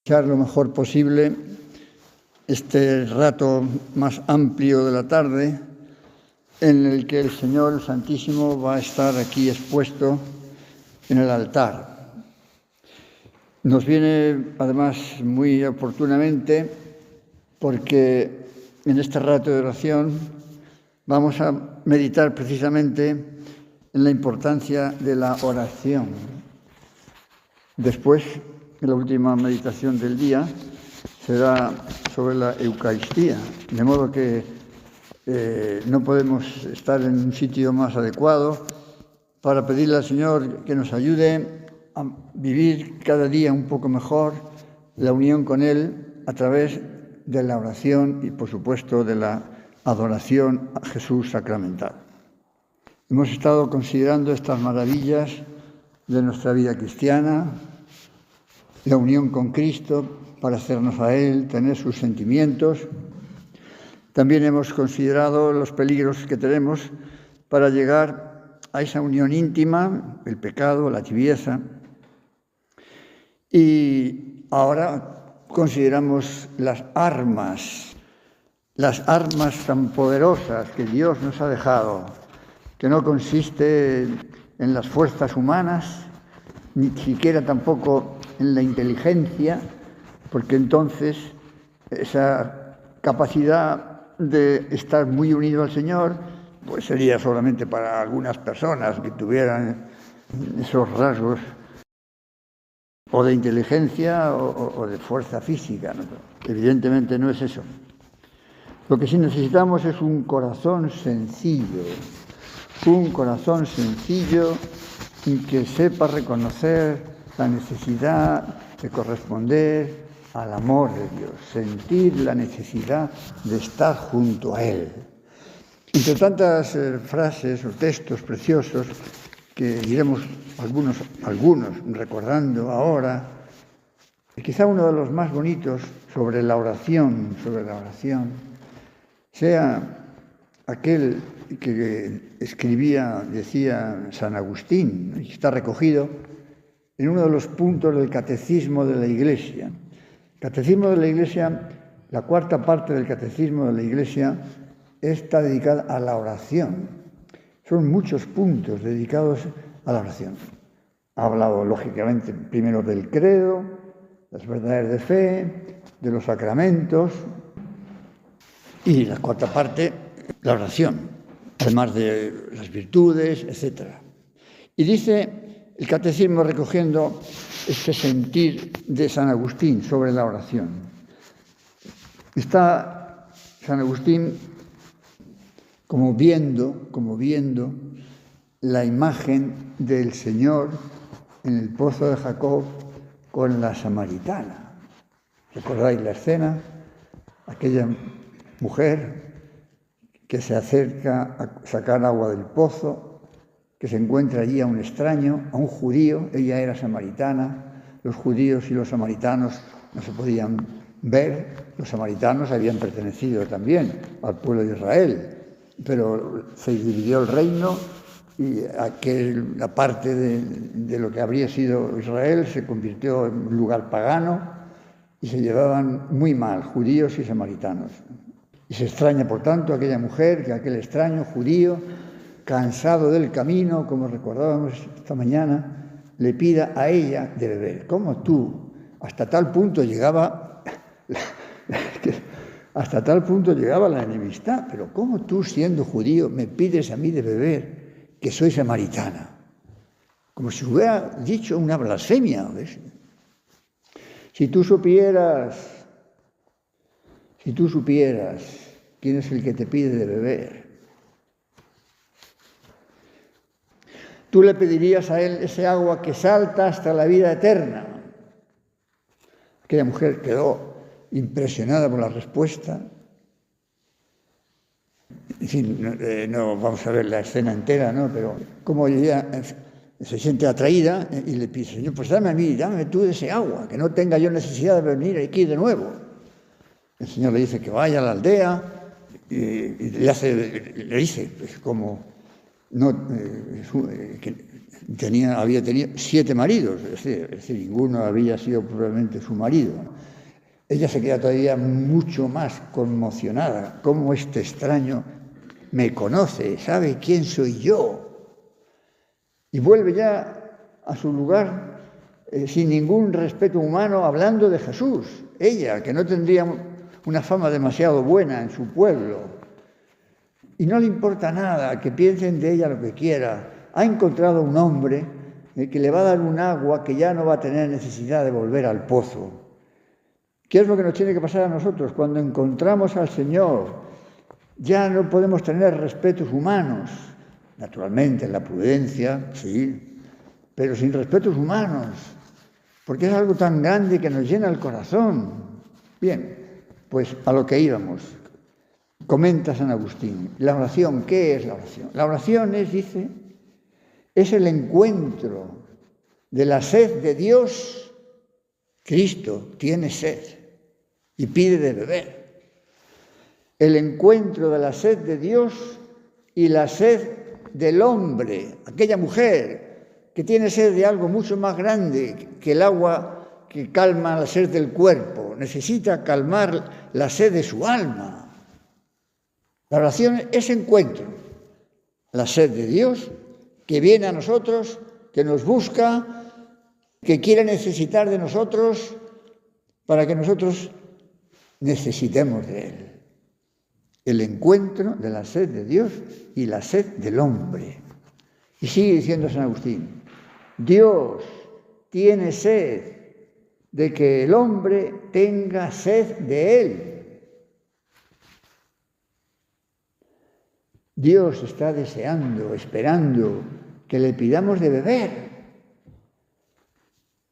echar lo mejor posible este rato más amplio de la tarde en el que el Señor Santísimo va a estar aquí expuesto en el altar. Nos viene además muy oportunamente porque en este rato de oración vamos a meditar precisamente en la importancia de la oración. Después, la última meditación del día será sobre la Eucaristía, de modo que no podemos estar en un sitio más adecuado para pedirle al Señor que nos ayude a vivir cada día un poco mejor la unión con Él a través de la oración y, por supuesto, de la adoración a Jesús sacramental. Hemos estado considerando estas maravillas de nuestra vida cristiana, la unión con Cristo para hacernos a Él, tener sus sentimientos. También hemos considerado los peligros que tenemos para llegar a esa unión íntima, el pecado, la tibieza. Y ahora consideramos las armas tan poderosas que Dios nos ha dejado, que no consiste en las fuerzas humanas, ni siquiera tampoco en la inteligencia, porque entonces esa capacidad de estar muy unido al Señor pues sería solamente para algunas personas que tuvieran esos rasgos o de inteligencia o de fuerza física, ¿no? Evidentemente no es eso. Lo que sí necesitamos es un corazón sencillo que sepa reconocer la necesidad de corresponder al amor de Dios, sentir la necesidad de estar junto a Él. Entre tantas frases o textos preciosos que iremos algunos recordando ahora, quizá uno de los más bonitos sobre la oración, sea aquel que decía San Agustín, y está recogido en uno de los puntos del Catecismo de la Iglesia. Catecismo de la Iglesia, la cuarta parte del Catecismo de la Iglesia está dedicada a la oración. Son muchos puntos dedicados a la oración. Ha hablado, lógicamente, primero del credo, las verdades de fe, de los sacramentos y la cuarta parte, la oración, además de las virtudes, etc. Y dice el Catecismo, recogiendo este sentir de San Agustín sobre la oración. Está San Agustín como viendo la imagen del Señor en el pozo de Jacob con la samaritana. ¿Recordáis la escena? Aquella mujer que se acerca a sacar agua del pozo, que se encuentra allí a un extraño, a un judío. Ella era samaritana. Los judíos y los samaritanos no se podían ver. Los samaritanos habían pertenecido también al pueblo de Israel, pero se dividió el reino y la parte de lo que habría sido Israel se convirtió en un lugar pagano y se llevaban muy mal judíos y samaritanos. Y se extraña, por tanto, aquella mujer, que aquel extraño judío, cansado del camino, como recordábamos esta mañana, le pida a ella de beber. ¿Cómo tú? Hasta tal punto llegaba la enemistad. Pero ¿cómo tú, siendo judío, me pides a mí de beber, que soy samaritana? Como si hubiera dicho una blasfemia, ¿ves? Si tú supieras quién es el que te pide de beber, tú le pedirías a él ese agua que salta hasta la vida eterna. Aquella mujer quedó impresionada por la respuesta. En fin, no vamos a ver la escena entera, ¿no? Pero como ella se siente atraída y le pide: Señor, pues dame a mí, dame tú ese agua, que no tenga yo necesidad de venir aquí de nuevo. El Señor le dice que vaya a la aldea y le dice, pues, como no, que había tenido 7 maridos, es decir, ninguno había sido probablemente su marido. Ella se queda todavía mucho más conmocionada. ¿Cómo este extraño me conoce? ¿Sabe quién soy yo? Y vuelve ya a su lugar sin ningún respeto humano, hablando de Jesús. Ella, que no tendría una fama demasiado buena en su pueblo. Y no le importa nada, que piensen de ella lo que quiera. Ha encontrado un hombre que le va a dar un agua que ya no va a tener necesidad de volver al pozo. ¿Qué es lo que nos tiene que pasar a nosotros? Cuando encontramos al Señor, ya no podemos tener respetos humanos. Naturalmente, la prudencia, sí, pero sin respetos humanos, porque es algo tan grande que nos llena el corazón. Bien, pues a lo que íbamos. Comenta San Agustín, la oración, ¿qué es la oración? La oración es el encuentro de la sed de Dios. Cristo tiene sed y pide de beber. El encuentro de la sed de Dios y la sed del hombre, aquella mujer que tiene sed de algo mucho más grande que el agua que calma la sed del cuerpo, necesita calmar la sed de su alma. La oración es encuentro, la sed de Dios que viene a nosotros, que nos busca, que quiere necesitar de nosotros para que nosotros necesitemos de Él. El encuentro de la sed de Dios y la sed del hombre. Y sigue diciendo San Agustín, Dios tiene sed de que el hombre tenga sed de Él. Dios está deseando, esperando que le pidamos de beber,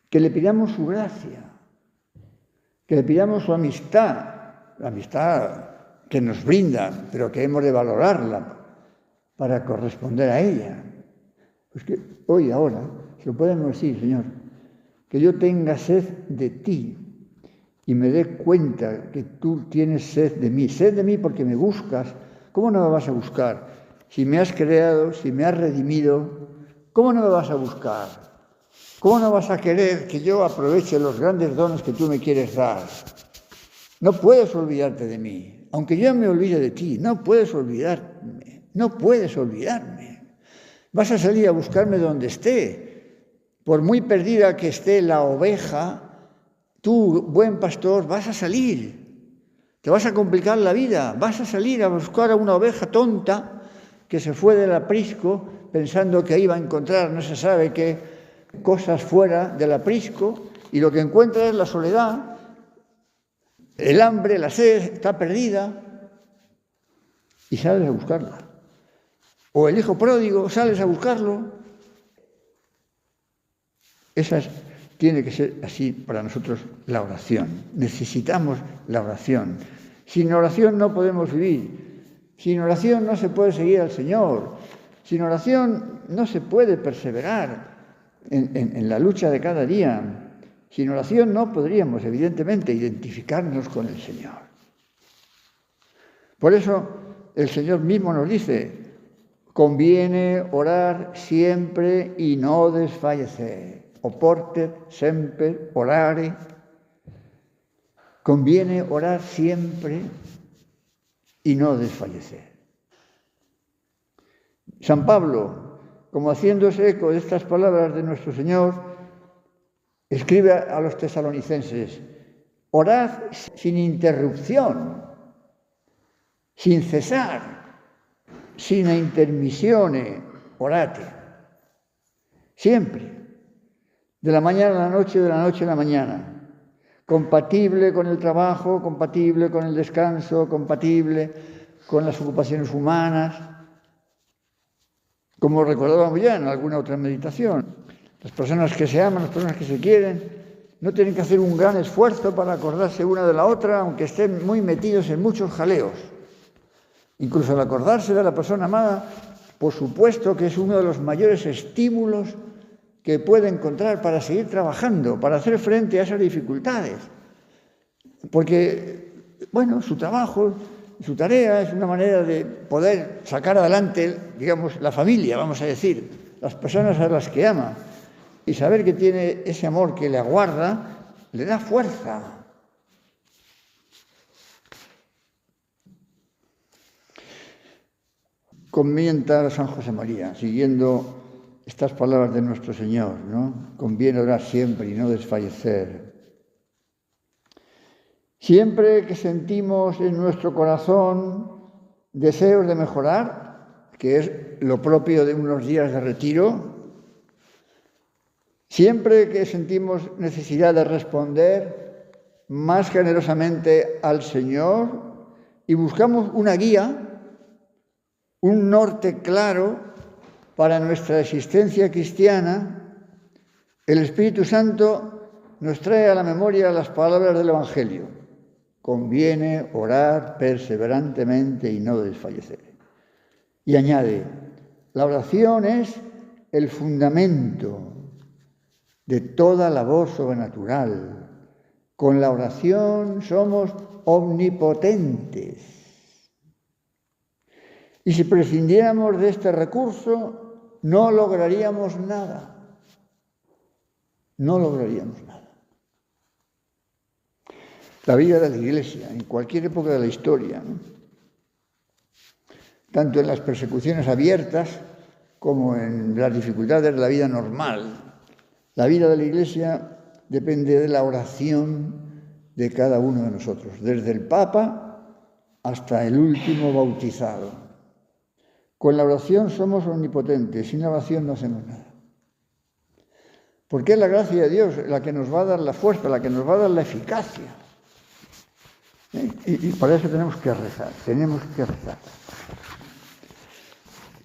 que le pidamos su gracia, que le pidamos su amistad, la amistad que nos brinda, pero que hemos de valorarla para corresponder a ella. Pues que hoy, ahora, se lo podemos decir, Señor, que yo tenga sed de ti y me dé cuenta que tú tienes sed de mí porque me buscas. ¿Cómo no me vas a buscar? Si me has creado, si me has redimido, ¿cómo no me vas a buscar? ¿Cómo no vas a querer que yo aproveche los grandes dones que tú me quieres dar? No puedes olvidarte de mí. Aunque yo me olvide de ti, no puedes olvidarme. No puedes olvidarme. Vas a salir a buscarme donde esté. Por muy perdida que esté la oveja, tú, buen pastor, vas a salir. Te vas a complicar la vida, vas a salir a buscar a una oveja tonta que se fue del aprisco pensando que iba a encontrar no se sabe qué cosas fuera del aprisco y lo que encuentra es la soledad, el hambre, la sed, está perdida y sales a buscarla. O el hijo pródigo, sales a buscarlo. Tiene que ser así para nosotros la oración. Necesitamos la oración. Sin oración no podemos vivir. Sin oración no se puede seguir al Señor. Sin oración no se puede perseverar en la lucha de cada día. Sin oración no podríamos, evidentemente, identificarnos con el Señor. Por eso el Señor mismo nos dice, conviene orar siempre y no desfallecer. Oportet semper orare. Conviene orar siempre y no desfallecer. San Pablo, como haciéndose eco de estas palabras de nuestro Señor, escribe a los tesalonicenses, orad sin interrupción, sin cesar, sin intermissione, orate, siempre. De la mañana a la noche, de la noche a la mañana. Compatible con el trabajo, compatible con el descanso, compatible con las ocupaciones humanas. Como recordábamos ya en alguna otra meditación, las personas que se aman, las personas que se quieren, no tienen que hacer un gran esfuerzo para acordarse una de la otra, aunque estén muy metidos en muchos jaleos. Incluso al acordarse de la persona amada, por supuesto que es uno de los mayores estímulos que puede encontrar para seguir trabajando, para hacer frente a esas dificultades. Porque, bueno, su trabajo, su tarea es una manera de poder sacar adelante, digamos, la familia, vamos a decir, las personas a las que ama. Y saber que tiene ese amor que le aguarda, le da fuerza. Comenta San José María, siguiendo estas palabras de nuestro Señor, ¿no? Conviene orar siempre y no desfallecer. Siempre que sentimos en nuestro corazón deseos de mejorar, que es lo propio de unos días de retiro, siempre que sentimos necesidad de responder más generosamente al Señor y buscamos una guía, un norte claro para nuestra existencia cristiana, el Espíritu Santo nos trae a la memoria las palabras del Evangelio. Conviene orar perseverantemente y no desfallecer. Y añade, la oración es el fundamento de toda labor sobrenatural. Con la oración somos omnipotentes. Y si prescindiéramos de este recurso, no lograríamos nada. No lograríamos nada. La vida de la Iglesia, en cualquier época de la historia, ¿no? Tanto en las persecuciones abiertas como en las dificultades de la vida normal. La vida de la Iglesia depende de la oración de cada uno de nosotros, desde el Papa hasta el último bautizado. Con la oración somos omnipotentes, sin la oración no hacemos nada. Porque es la gracia de Dios la que nos va a dar la fuerza, la que nos va a dar la eficacia. Y para eso tenemos que rezar.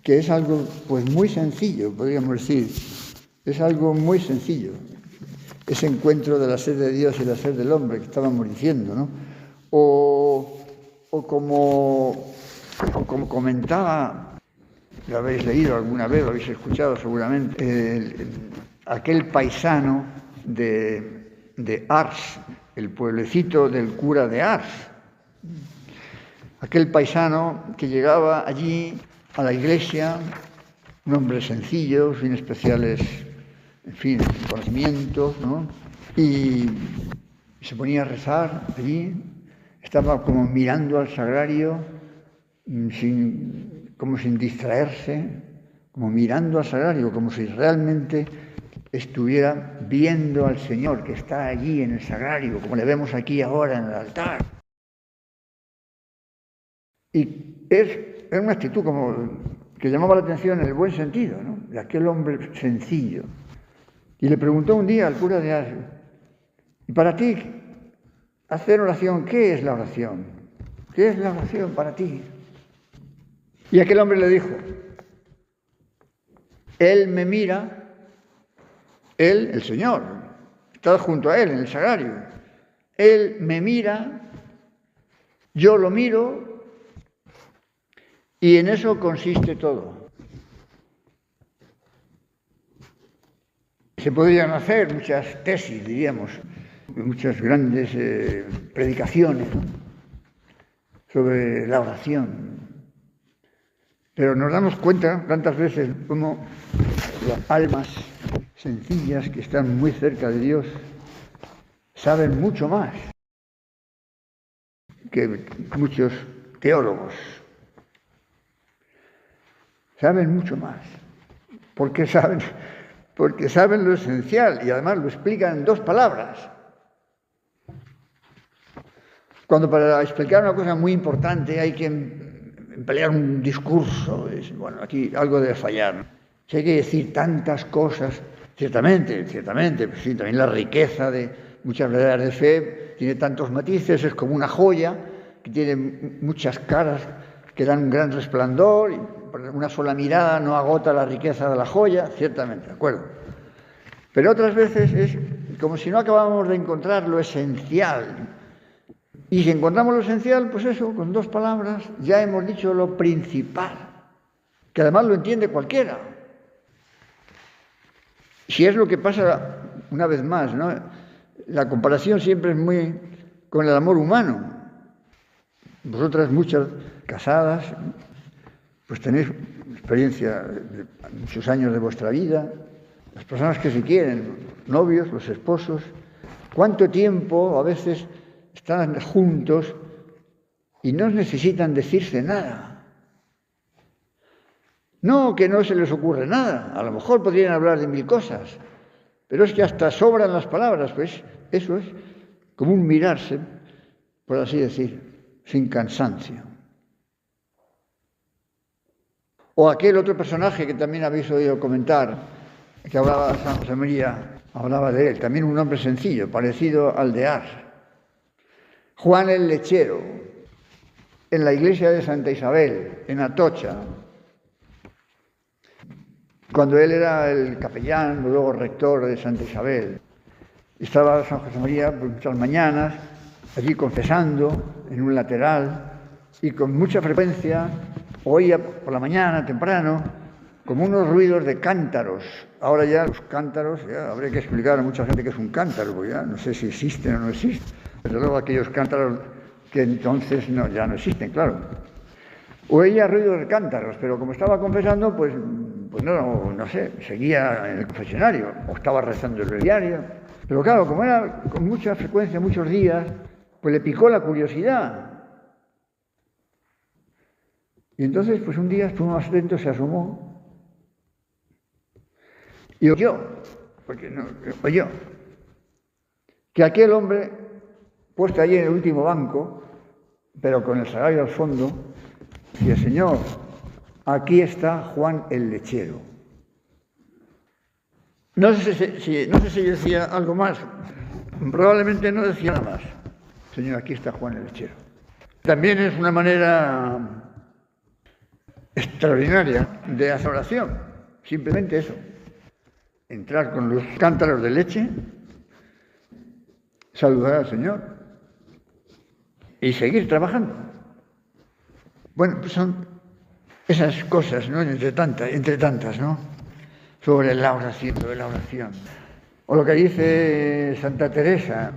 Que es algo pues muy sencillo, podríamos decir. Es algo muy sencillo. Ese encuentro de la sed de Dios y la sed del hombre que estábamos diciendo, ¿no? O como comentaba, lo habéis leído alguna vez, lo habéis escuchado seguramente, aquel paisano de Ars, el pueblecito del cura de Ars. Aquel paisano que llegaba allí a la iglesia, un hombre sencillo, sin especiales, en fin, conocimientos, ¿no? Y se ponía a rezar allí, estaba como mirando al sagrario, como sin distraerse, como mirando al sagrario, como si realmente estuviera viendo al Señor que está allí en el sagrario, como le vemos aquí ahora en el altar. Y es una actitud como que llamaba la atención en el buen sentido, ¿no? De aquel hombre sencillo. Y le preguntó un día al cura de Ars, ¿y para ti hacer oración, qué es la oración? ¿Qué es la oración para ti? Y aquel hombre le dijo, Él me mira, Él, el Señor, está junto a Él en el sagrario. Él me mira, yo lo miro, y en eso consiste todo. Se podrían hacer muchas tesis, diríamos, muchas grandes predicaciones, ¿no?, sobre la oración. Pero nos damos cuenta tantas veces como las almas sencillas que están muy cerca de Dios saben mucho más que muchos teólogos. Saben mucho más. Porque saben lo esencial y además lo explican en 2 palabras. Cuando para explicar una cosa muy importante hay que emplear un discurso, bueno, aquí algo debe fallar. Si hay que decir tantas cosas, ciertamente, pues sí, también la riqueza de muchas verdades de fe tiene tantos matices, es como una joya que tiene muchas caras que dan un gran resplandor, y una sola mirada no agota la riqueza de la joya, ciertamente, ¿de acuerdo? Pero otras veces es como si no acabamos de encontrar lo esencial. Y si encontramos lo esencial, pues eso, con 2 palabras, ya hemos dicho lo principal, que además lo entiende cualquiera. Si es lo que pasa, una vez más, ¿no? La comparación siempre es muy con el amor humano. Vosotras muchas casadas, pues tenéis experiencia de muchos años de vuestra vida, las personas que se quieren, los novios, los esposos, cuánto tiempo a veces están juntos y no necesitan decirse nada. No que no se les ocurre nada, a lo mejor podrían hablar de 1000 cosas, pero es que hasta sobran las palabras, pues eso es como un mirarse, por así decir, sin cansancio. O aquel otro personaje que también habéis oído comentar, que hablaba de San José María, hablaba de él, también un hombre sencillo, parecido al de Ars. Juan el Lechero, en la iglesia de Santa Isabel, en Atocha, cuando él era el capellán, luego rector de Santa Isabel. Estaba San José María por muchas mañanas, allí confesando, en un lateral, y con mucha frecuencia oía por la mañana, temprano, como unos ruidos de cántaros. Ahora ya los cántaros, ya habría que explicar a mucha gente qué es un cántaro, porque ya no sé si existen o no existen. Pero luego aquellos cántaros que entonces ya no existen, claro. Oía ruidos de cántaros, pero como estaba confesando, pues no sé, seguía en el confesionario, o estaba rezando el breviario. Pero claro, como era con mucha frecuencia, muchos días, pues le picó la curiosidad. Y entonces, pues un día estuvo más atento, se asomó y oyó que aquel hombre, puesto allí en el último banco, pero con el sagrario al fondo, decía: Señor, aquí está Juan el Lechero. No sé si decía algo más, probablemente no decía nada más. Señor, aquí está Juan el Lechero. También es una manera extraordinaria de hacer oración, simplemente eso, entrar con los cántaros de leche, saludar al Señor y seguir trabajando. Bueno, pues son esas cosas, ¿no? Entre tantas, ¿no? Sobre la oración. O lo que dice Santa Teresa,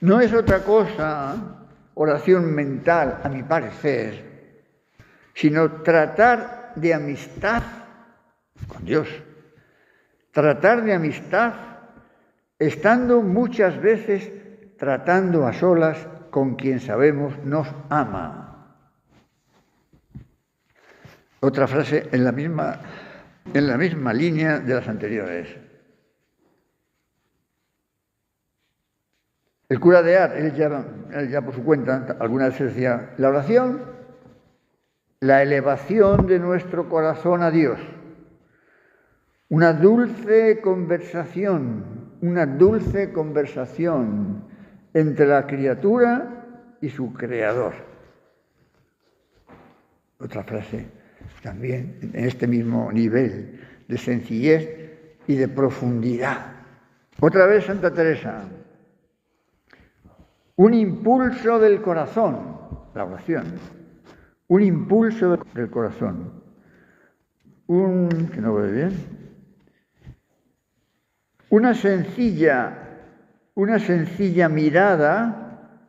no es otra cosa oración mental, a mi parecer, sino tratar de amistad con Dios. Tratar de amistad estando muchas veces tratando a solas con quien sabemos nos ama. Otra frase en la misma línea de las anteriores. El cura de Ars, él ya por su cuenta, alguna vez decía, la oración, la elevación de nuestro corazón a Dios, una dulce conversación entre la criatura y su creador. Otra frase también en este mismo nivel de sencillez y de profundidad. Otra vez Santa Teresa, un impulso del corazón, la oración. Un impulso del corazón, que no voy bien, una sencilla mirada,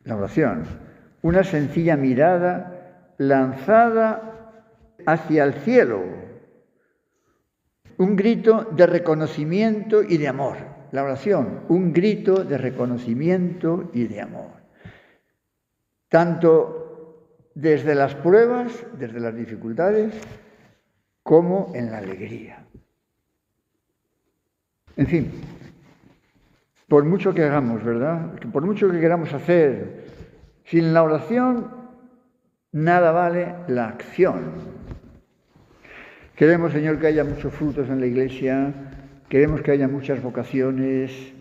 la oración, una sencilla mirada lanzada hacia el cielo, un grito de reconocimiento y de amor, la oración, un grito de reconocimiento y de amor, tanto desde las pruebas, desde las dificultades, como en la alegría. En fin, por mucho que hagamos, ¿verdad? Por mucho que queramos hacer, sin la oración, nada vale la acción. Queremos, Señor, que haya muchos frutos en la Iglesia, queremos que haya muchas vocaciones,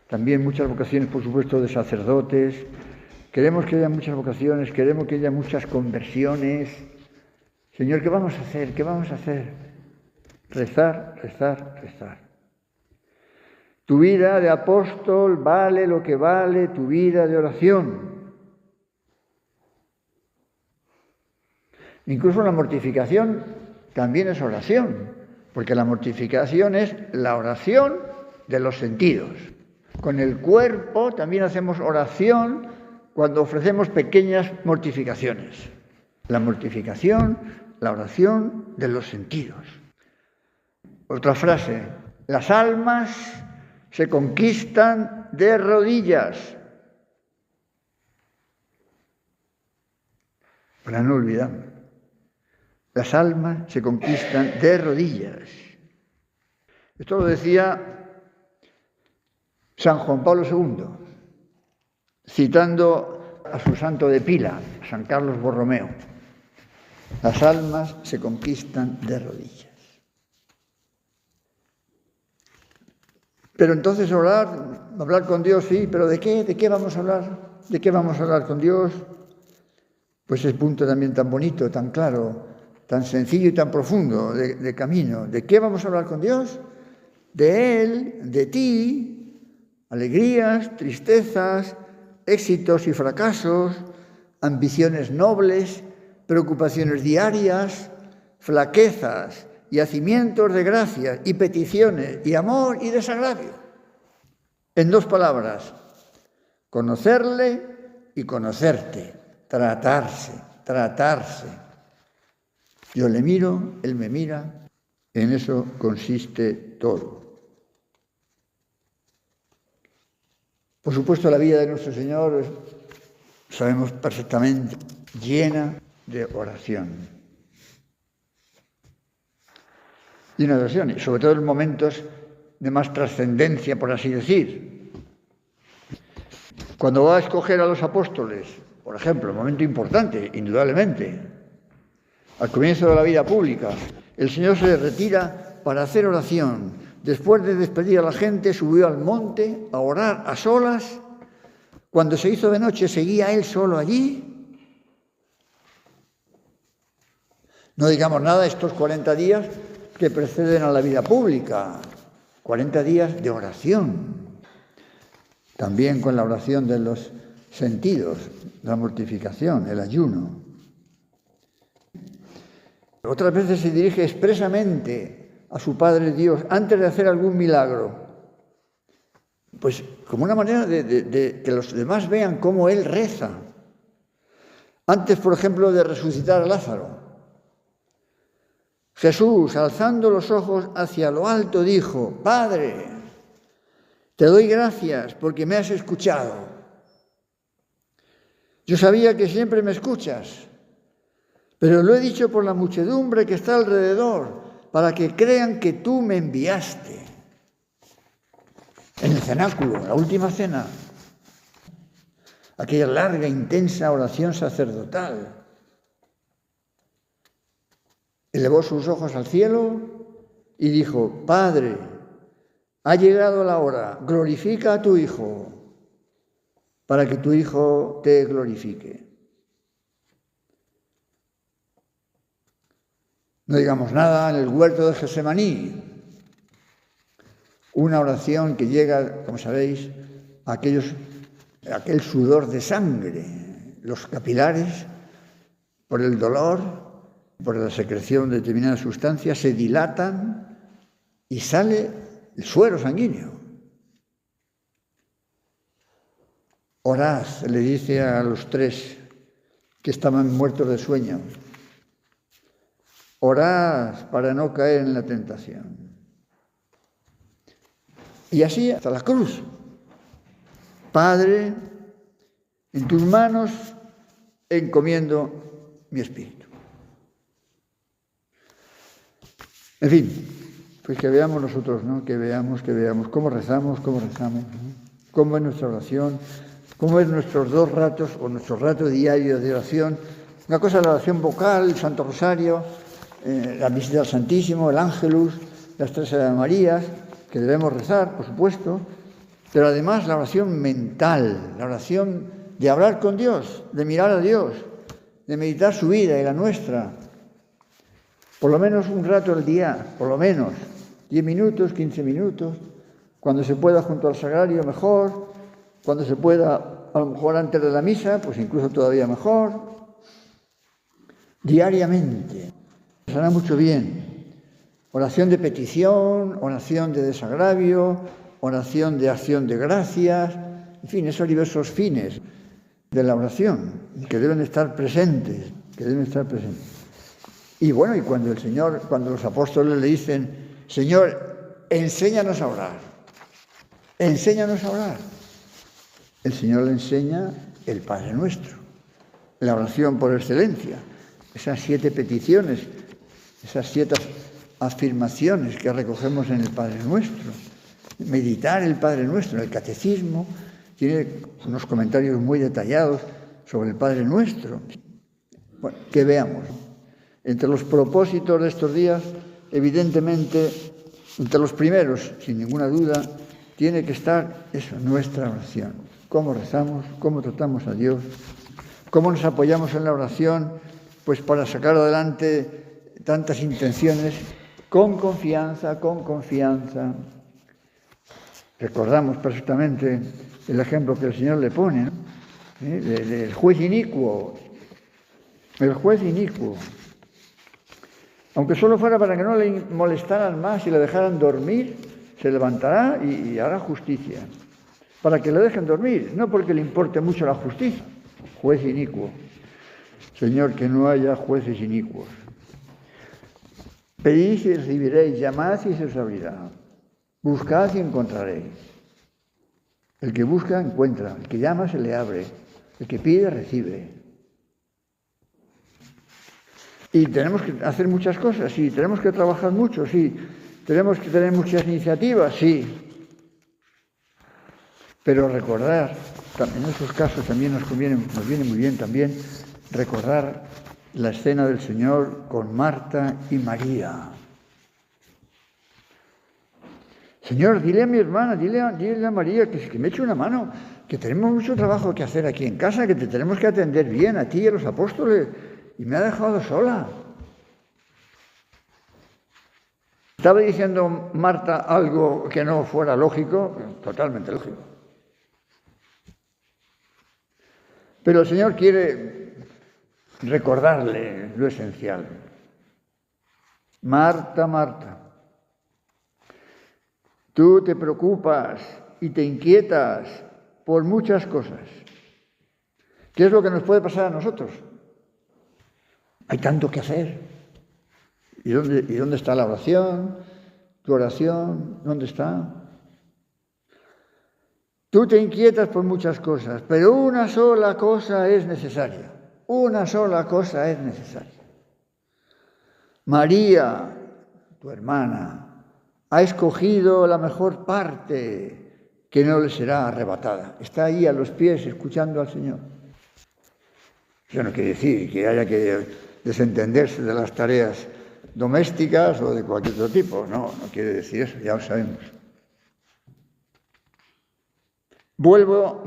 también muchas vocaciones, por supuesto, de sacerdotes. Queremos que haya muchas vocaciones, queremos que haya muchas conversiones. Señor, ¿qué vamos a hacer? ¿Qué vamos a hacer? Rezar, rezar, rezar. Tu vida de apóstol vale lo que vale tu vida de oración. Incluso la mortificación también es oración, porque la mortificación es la oración de los sentidos. Con el cuerpo también hacemos oración cuando ofrecemos pequeñas mortificaciones. La mortificación, la oración de los sentidos. Otra frase, las almas se conquistan de rodillas. Para no olvidar, las almas se conquistan de rodillas. Esto lo decía San Juan Pablo II, citando a su santo de pila, San Carlos Borromeo. Las almas se conquistan de rodillas. Pero entonces hablar con Dios, sí, pero ¿de qué? ¿De qué vamos a hablar? ¿De qué vamos a hablar con Dios? Pues es punto también tan bonito, tan claro, tan sencillo y tan profundo de camino. ¿De qué vamos a hablar con Dios? De Él, de ti, alegrías, tristezas, éxitos y fracasos, ambiciones nobles, preocupaciones diarias, flaquezas, yacimientos de gracias y peticiones y amor y desagravio. En 2 palabras, conocerle y conocerte, tratarse. Yo le miro, él me mira, en eso consiste todo. Por supuesto, la vida de nuestro Señor, sabemos perfectamente, llena de oración. Llena de oración, y sobre todo en momentos de más trascendencia, por así decir. Cuando va a escoger a los apóstoles, por ejemplo, un momento importante, indudablemente, al comienzo de la vida pública, el Señor se retira para hacer oración. Después de despedir a la gente, subió al monte a orar a solas. Cuando se hizo de noche, seguía él solo allí. No digamos nada de estos 40 días que preceden a la vida pública, 40 días de oración, también con la oración de los sentidos, la mortificación, el ayuno. Otras veces se dirige expresamente a su Padre Dios antes de hacer algún milagro, pues como una manera de que los demás vean cómo Él reza. Antes, por ejemplo, de resucitar a Lázaro, Jesús, alzando los ojos hacia lo alto, dijo: Padre, te doy gracias porque me has escuchado. Yo sabía que siempre me escuchas, pero lo he dicho por la muchedumbre que está alrededor, para que crean que tú me enviaste. En el cenáculo, la última cena, aquella larga, intensa oración sacerdotal. Elevó sus ojos al cielo y dijo: Padre, ha llegado la hora, glorifica a tu Hijo, para que tu Hijo te glorifique. No digamos nada en el huerto de Getsemaní, una oración que llega, como sabéis, a aquel sudor de sangre, los capilares, por el dolor, por la secreción de determinadas sustancias, se dilatan y sale el suero sanguíneo. Orad, le dice a los 3 que estaban muertos de sueño. Orad para no caer en la tentación. Y así hasta la cruz. Padre, en tus manos encomiendo mi espíritu. En fin, pues que veamos nosotros, ¿no? Que veamos cómo rezamos, ¿no? Cómo es nuestra oración, cómo es nuestros 2 ratos o nuestro rato diario de oración. Una cosa es la oración vocal, el Santo Rosario, la visita al Santísimo, el Ángelus, las 3 Ave Marías, que debemos rezar, por supuesto, pero además la oración mental, la oración de hablar con Dios, de mirar a Dios, de meditar su vida y la nuestra. Por lo menos un rato al día, por lo menos 10 minutos, 15 minutos, cuando se pueda junto al sagrario mejor, cuando se pueda a lo mejor antes de la misa, pues incluso todavía mejor, diariamente. Nos hará mucho bien. Oración de petición, oración de desagravio, oración de acción de gracias, en fin, esos diversos fines de la oración que deben estar presentes que deben estar presentes. Y bueno, y cuando los apóstoles le dicen, Señor, enséñanos a orar, el Señor le enseña el Padre Nuestro, la oración por excelencia, esas 7 peticiones, esas 7 afirmaciones que recogemos en el Padre Nuestro, meditar el Padre Nuestro. El Catecismo tiene unos comentarios muy detallados sobre el Padre Nuestro. Bueno, que veamos. Entre los propósitos de estos días, evidentemente, entre los primeros, sin ninguna duda, tiene que estar eso, nuestra oración. Cómo rezamos, cómo tratamos a Dios, cómo nos apoyamos en la oración, pues para sacar adelante tantas intenciones con confianza. Recordamos perfectamente el ejemplo que el Señor le pone, ¿no? El juez inicuo. El juez inicuo. Aunque solo fuera para que no le molestaran más y le dejaran dormir, se levantará y hará justicia. Para que le dejen dormir, no porque le importe mucho la justicia. Juez inicuo. Señor, que no haya jueces inicuos. Pedid y recibiréis, llamad y se os abrirá. Buscad y encontraréis. El que busca, encuentra. El que llama, se le abre. El que pide, recibe. Y tenemos que hacer muchas cosas, sí. Tenemos que trabajar mucho, sí. Tenemos que tener muchas iniciativas, sí. Pero recordar, en esos casos también nos viene muy bien también recordar la escena del Señor con Marta y María. Señor, dile a mi hermana, dile a María que me eche una mano, que tenemos mucho trabajo que hacer aquí en casa, que te tenemos que atender bien a ti y a los apóstoles, y me ha dejado sola. ¿Estaba diciendo Marta algo que no fuera lógico? Totalmente lógico. Pero el Señor quiere recordarle lo esencial. Marta, Marta, tú te preocupas y te inquietas por muchas cosas. ¿Qué es lo que nos puede pasar a nosotros? Hay tanto que hacer. ¿Y dónde está la oración? ¿Tu oración? ¿Dónde está? Tú te inquietas por muchas cosas, pero una sola cosa es necesaria. Una sola cosa es necesaria. María, tu hermana, ha escogido la mejor parte que no le será arrebatada. Está ahí a los pies escuchando al Señor. Eso no quiere decir que haya que desentenderse de las tareas domésticas o de cualquier otro tipo. No quiere decir eso, ya lo sabemos. Vuelvo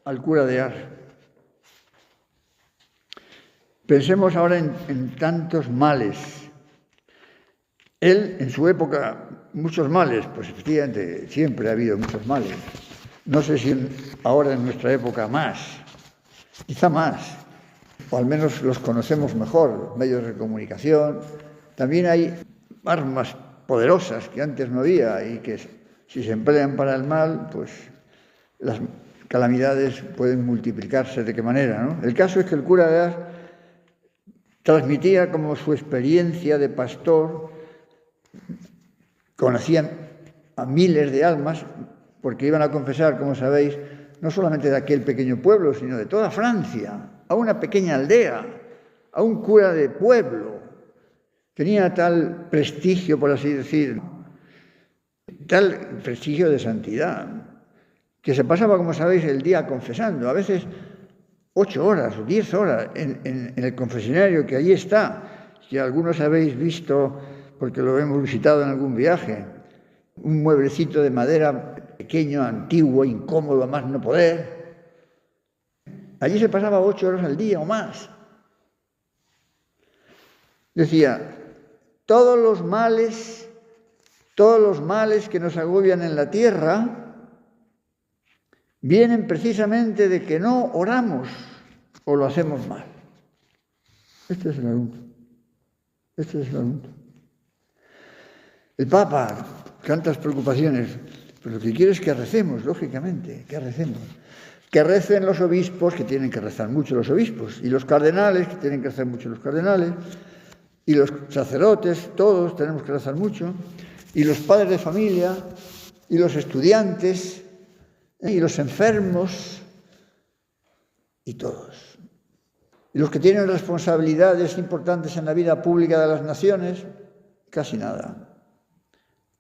al cura de Ars. Pensemos ahora en tantos males. Él, en su época, muchos males, pues efectivamente siempre ha habido muchos males. No sé si ahora en nuestra época más, quizá más, o al menos los conocemos mejor, los medios de comunicación. También hay armas poderosas que antes no había y que si se emplean para el mal, pues las calamidades pueden multiplicarse. ¿De qué manera, no? El caso es que el cura de Ars transmitía como su experiencia de pastor, conocían a miles de almas, porque iban a confesar, como sabéis, no solamente de aquel pequeño pueblo, sino de toda Francia, a una pequeña aldea, a un cura de pueblo. Tenía tal prestigio, por así decir, tal prestigio de santidad, que se pasaba, como sabéis, el día confesando, a veces 8 horas o 10 horas en el confesionario que allí está. Si algunos habéis visto, porque lo hemos visitado en algún viaje, un mueblecito de madera pequeño, antiguo, incómodo, a más no poder. Allí se pasaba 8 horas al día o más. Decía, todos los males que nos agobian en la tierra vienen precisamente de que no oramos o lo hacemos mal. Este es el asunto. El Papa, tantas preocupaciones, pero lo que quiere es que recemos, lógicamente, que recemos. Que recen los obispos, que tienen que rezar mucho los obispos, y los cardenales, que tienen que rezar mucho los cardenales, y los sacerdotes, todos tenemos que rezar mucho, y los padres de familia, y los estudiantes, y los enfermos, y todos. Y los que tienen responsabilidades importantes en la vida pública de las naciones, casi nada.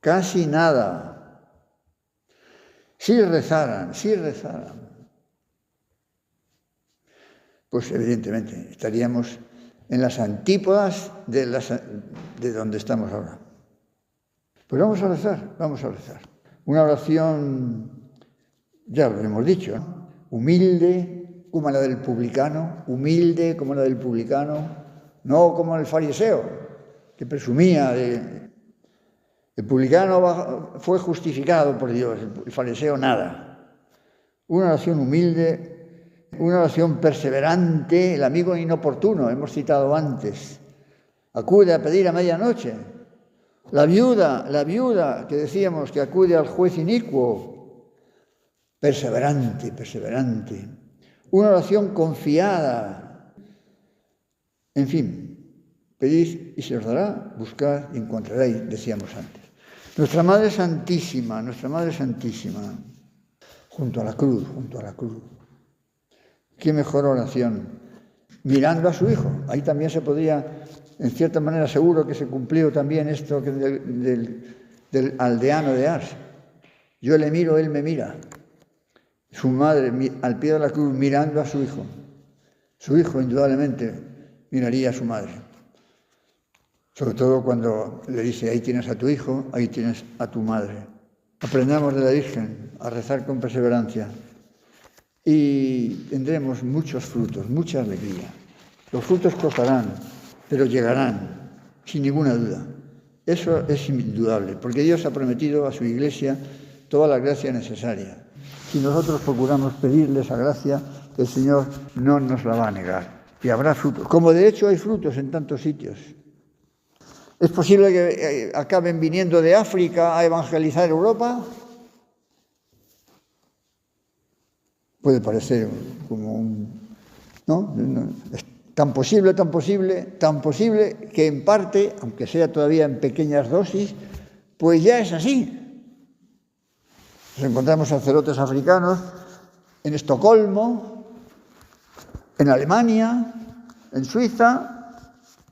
Casi nada. Si rezaran, pues evidentemente estaríamos en las antípodas de donde estamos ahora. Pues vamos a rezar. Una oración, ya lo hemos dicho, ¿no? Humilde como la del publicano, no como el fariseo, que presumía de... El publicano fue justificado por Dios, el fariseo nada. Una oración humilde, una oración perseverante, el amigo inoportuno, hemos citado antes. Acude a pedir a medianoche. La viuda que decíamos que acude al juez inicuo. Perseverante. Una oración confiada. En fin, pedid y se os dará, buscad y encontraréis, decíamos antes. Nuestra Madre Santísima, junto a la cruz. Qué mejor oración, mirando a su Hijo. Ahí también se podría, en cierta manera, seguro que se cumplió también esto del aldeano de Ars. Yo le miro, él me mira. Su madre, al pie de la cruz, mirando a su Hijo. Su Hijo, indudablemente, miraría a su madre. Sobre todo cuando le dice, ahí tienes a tu hijo, ahí tienes a tu madre. Aprendamos de la Virgen a rezar con perseverancia y tendremos muchos frutos, mucha alegría. Los frutos costarán, pero llegarán, sin ninguna duda. Eso es indudable, porque Dios ha prometido a su Iglesia toda la gracia necesaria. Si nosotros procuramos pedirle esa gracia, el Señor no nos la va a negar. Y habrá frutos, como de hecho hay frutos en tantos sitios. ¿Es posible que acaben viniendo de África a evangelizar Europa? Puede parecer como ¿no? Es tan posible que en parte, aunque sea todavía en pequeñas dosis, pues ya es así. Nos encontramos sacerdotes africanos en Estocolmo, en Alemania, en Suiza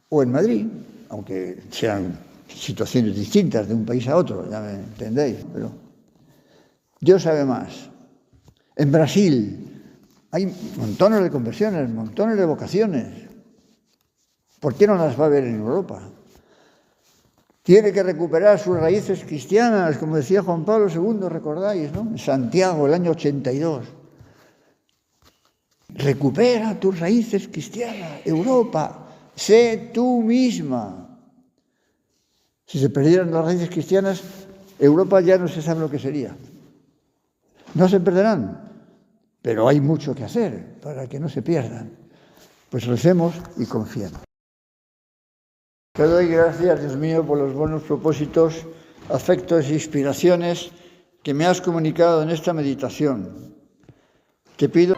o en Madrid. Aunque sean situaciones distintas de un país a otro, ya me entendéis, pero Dios sabe más. En Brasil hay montones de conversiones, montones de vocaciones. ¿Por qué no las va a haber en Europa? Tiene que recuperar sus raíces cristianas, como decía Juan Pablo II, recordáis, ¿no? En Santiago, el año 82. Recupera tus raíces cristianas, Europa. Sé tú misma. Si se perdieran las raíces cristianas, Europa ya no se sabe lo que sería. No se perderán, pero hay mucho que hacer para que no se pierdan. Pues recemos y confiemos. Te doy gracias, Dios mío, por los buenos propósitos, afectos e inspiraciones que me has comunicado en esta meditación. Te pido